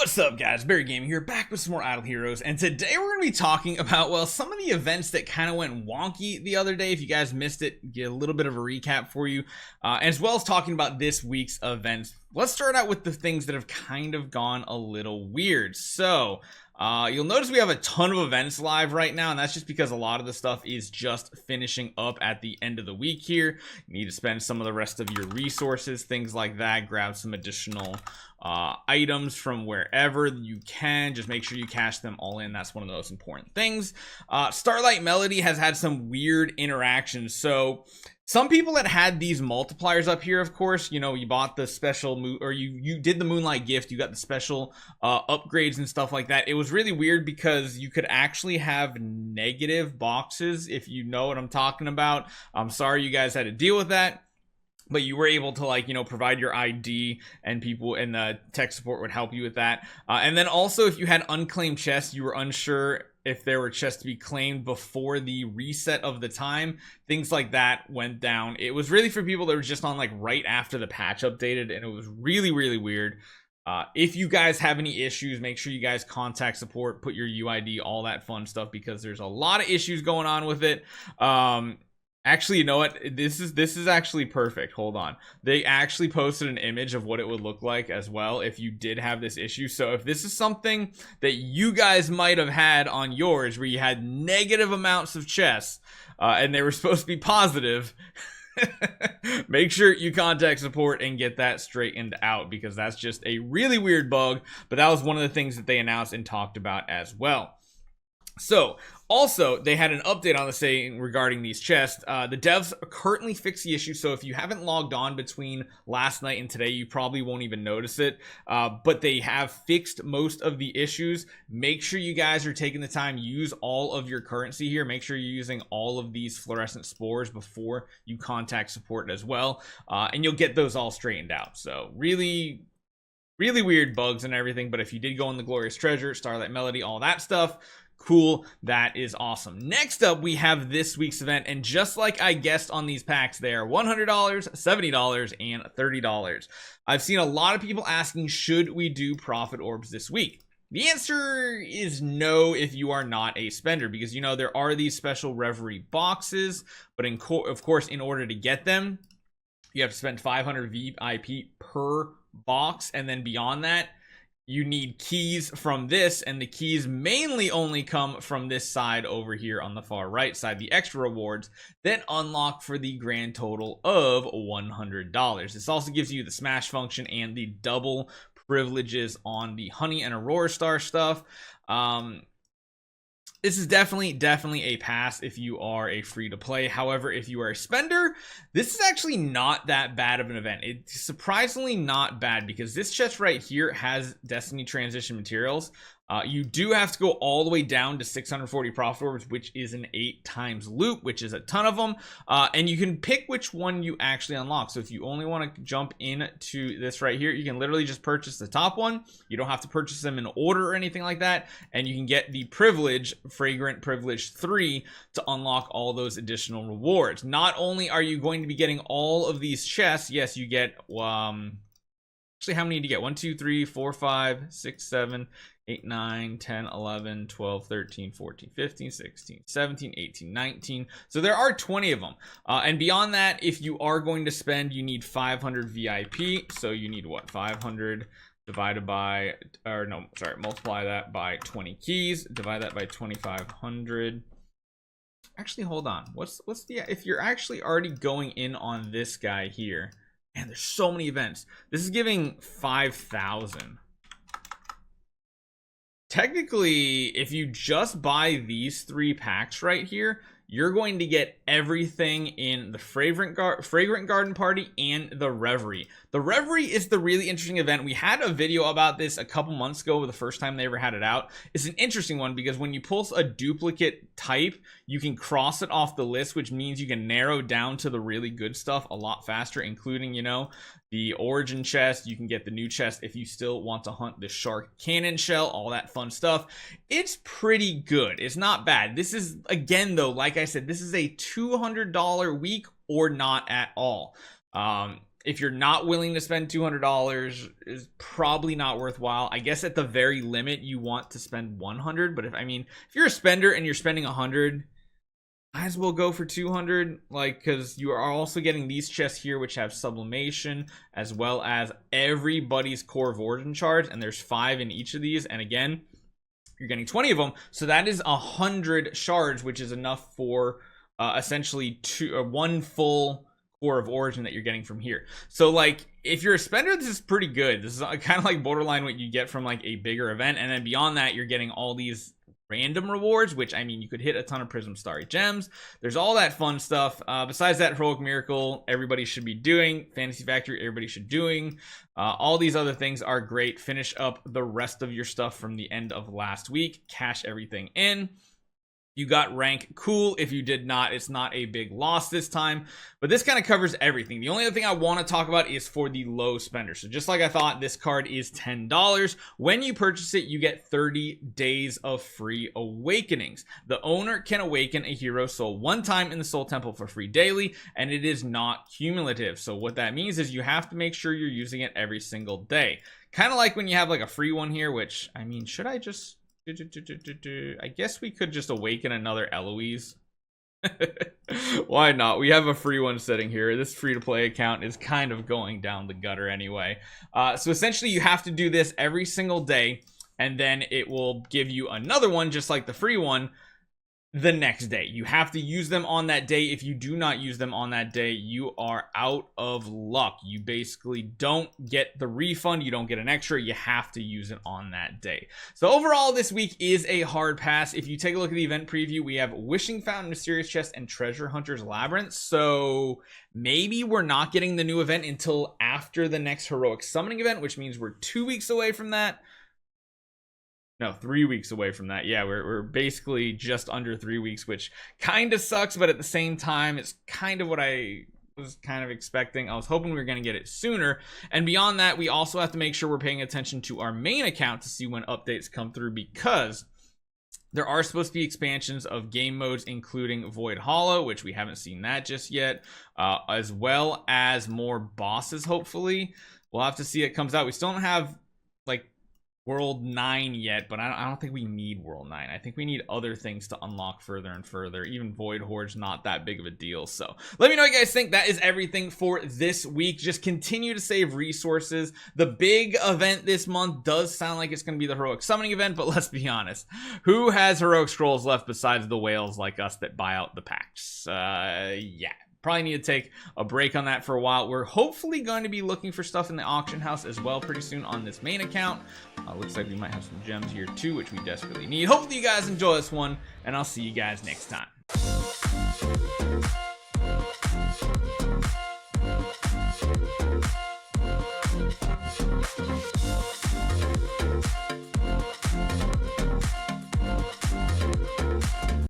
What's up, guys? Barry Gaming here, back with some more Idle Heroes, and today we're going to be talking about, well, some of the events that kind of went wonky the other day. If you guys missed it, get a little bit of a recap for you, as well as talking about this week's events. Let's start out with the things that have kind of gone a little weird. So, you'll notice we have a ton of events live right now, and that's just because a lot of the stuff is just finishing up at the end of the week here. You need to spend some of the rest of your resources, things like that, grab some additional items from wherever you can. Just make sure you cash them all in. That's one of the most important things. Starlight Melody has had some weird interactions. So some people that had these multipliers up here, of course, you know, you bought the special or you did the Moonlight gift, you got the special upgrades and stuff like that. It was really weird because you could actually have negative boxes, if you know what I'm talking about. I'm sorry you guys had to deal with that, but you were able to, like, you know, provide your ID, and people in the tech support would help you with that. And then also, if you had unclaimed chests, you were unsure if there were chests to be claimed before the reset of the time, things like that went down. It was really for people that were just on, like, right after the patch updated, and it was really weird. If you guys have any issues, make sure you guys contact support, put your UID, all that fun stuff, because there's a lot of issues going on with it. Actually, you know what? This is actually perfect. Hold on. They actually posted an image of what it would look like as well if you did have this issue. So if this is something that you guys might have had on yours, where you had negative amounts of chests, and they were supposed to be positive, make sure you contact support and get that straightened out, because that's just a really weird bug. But that was one of the things that they announced and talked about as well. So, also, they had an update on the saying regarding these chests. The devs currently fix the issue, so if you haven't logged on between last night and today, you probably won't even notice it. But they have fixed most of the issues. Make sure you guys are taking the time, use all of your currency here. Make sure you're using all of these fluorescent spores before you contact support as well. And you'll get those all straightened out. So, really weird bugs and everything. But if you did go in the Glorious Treasure, Starlight Melody, all that stuff, cool, that is awesome. Next up, we have this week's event, and just like I guessed on these packs, they are $100, $70, and $30. I've seen a lot of people asking, should we do profit orbs this week? The answer is no if you are not a spender, because, you know, there are these special Reverie boxes, but of course, in order to get them, you have to spend 500 VIP per box, and then beyond that, you need keys from this, and the keys mainly only come from this side over here on the far right side, the extra rewards that unlock for the grand total of $100. This also gives you the smash function and the double privileges on the honey and aurora star stuff. This is definitely a pass if you are a free to play. However, if you are a spender, this is actually not that bad of an event. It's surprisingly not bad, because this chest right here has Destiny Transition materials. You do have to go all the way down to 640 profit orbs, which is an 8 times loot, which is a ton of them. And you can pick which one you actually unlock. So if you only want to jump into this right here, you can literally just purchase the top one. You don't have to purchase them in order or anything like that. And you can get the privilege, Fragrant Privilege 3, to unlock all those additional rewards. Not only are you going to be getting all of these chests, yes, you get, actually, how many do you get? 1, 2, 3, 4, 5, 6, 7, 8, 9, 10, 11, 12, 13, 14, 15, 16, 17, 18, 19. So there are 20 of them. And beyond that, if you are going to spend, you need 500 VIP. So you need what? 500 divided by, or no, sorry, multiply that by 20 keys, divide that by 2,500. Actually, hold on. What's the, if you're actually already going in on this guy here, man, there's so many events. This is giving 5,000. Technically, if you just buy these 3 packs right here, you're going to get everything in the Fragrant Garden Party and the Reverie. The Reverie is the really interesting event. We had a video about this a couple months ago, the first time they ever had it out. It's an interesting one because when you pull a duplicate type, you can cross it off the list, which means you can narrow down to the really good stuff a lot faster, including, you know, the origin chest. You can get the new chest if you still want to hunt the shark cannon shell, all that fun stuff. It's pretty good. It's not bad. This is, again, though, like I said, this is a $200 week or not at all. if you're not willing to spend $200, is probably not worthwhile. I guess at the very limit you want to spend 100, but if you're a spender and you're spending 100, might as well go for 200, like, because you are also getting these chests here which have sublimation as well as everybody's core of origin shards, and there's 5 in each of these, and again you're getting 20 of them, so that is 100 shards, which is enough for essentially one full core of origin that you're getting from here. So like, if you're a spender, this is pretty good. This is kind of like borderline what you get from like a bigger event, and then beyond that you're getting all these random rewards, which you could hit a ton of Prism Starry Gems. There's all that fun stuff. Besides that, Heroic Miracle everybody should be doing, Fantasy Factory everybody should doing. All these other things are great. Finish up the rest of your stuff from the end of last week, cash everything in. You got rank, cool. If you did not, it's not a big loss this time, but this kind of covers everything. The only other thing I want to talk about is for the low spender. So just like I thought, this card is $10. When you purchase it, you get 30 days of free awakenings. The owner can awaken a hero soul one time in the soul temple for free daily, and it is not cumulative. So what that means is you have to make sure you're using it every single day. Kind of like when you have like a free one here, which should I just... I guess we could just awaken another Eloise. Why not? We have a free one sitting here. This free-to-play account is kind of going down the gutter anyway. So essentially you have to do this every single day, and then it will give you another one just like the free one the next day. You have to use them on that day. If you do not use them on that day, you are out of luck. You basically don't get the refund. You don't get an extra. You have to use it on that day. So overall, this week is a hard pass. If you take a look at the event preview, we have Wishing Fountain, Mysterious Chest, and Treasure Hunter's Labyrinth. So maybe we're not getting the new event until after the next Heroic Summoning event, which means we're 2 weeks away from that. No, 3 weeks away from that. Yeah, we're basically just under 3 weeks, which kind of sucks, but at the same time, it's kind of what I was kind of expecting. I was hoping we were going to get it sooner. And beyond that, we also have to make sure we're paying attention to our main account to see when updates come through, because there are supposed to be expansions of game modes, including Void Hollow, which we haven't seen that just yet, as well as more bosses, hopefully. We'll have to see it comes out. We still don't have, like, World 9 yet, but I don't think we need World 9. I think we need other things to unlock further and further. Even Void Horde's not that big of a deal. So let me know what you guys think. That is everything for this week. Just continue to save resources. The big event this month does sound like it's going to be the Heroic Summoning event, but let's be honest. Who has Heroic Scrolls left besides the whales like us that buy out the packs? Yeah. Probably need to take a break on that for a while. We're hopefully going to be looking for stuff in the auction house as well pretty soon on this main account. Looks like we might have some gems here too, which we desperately need. Hopefully you guys enjoy this one, and I'll see you guys next time.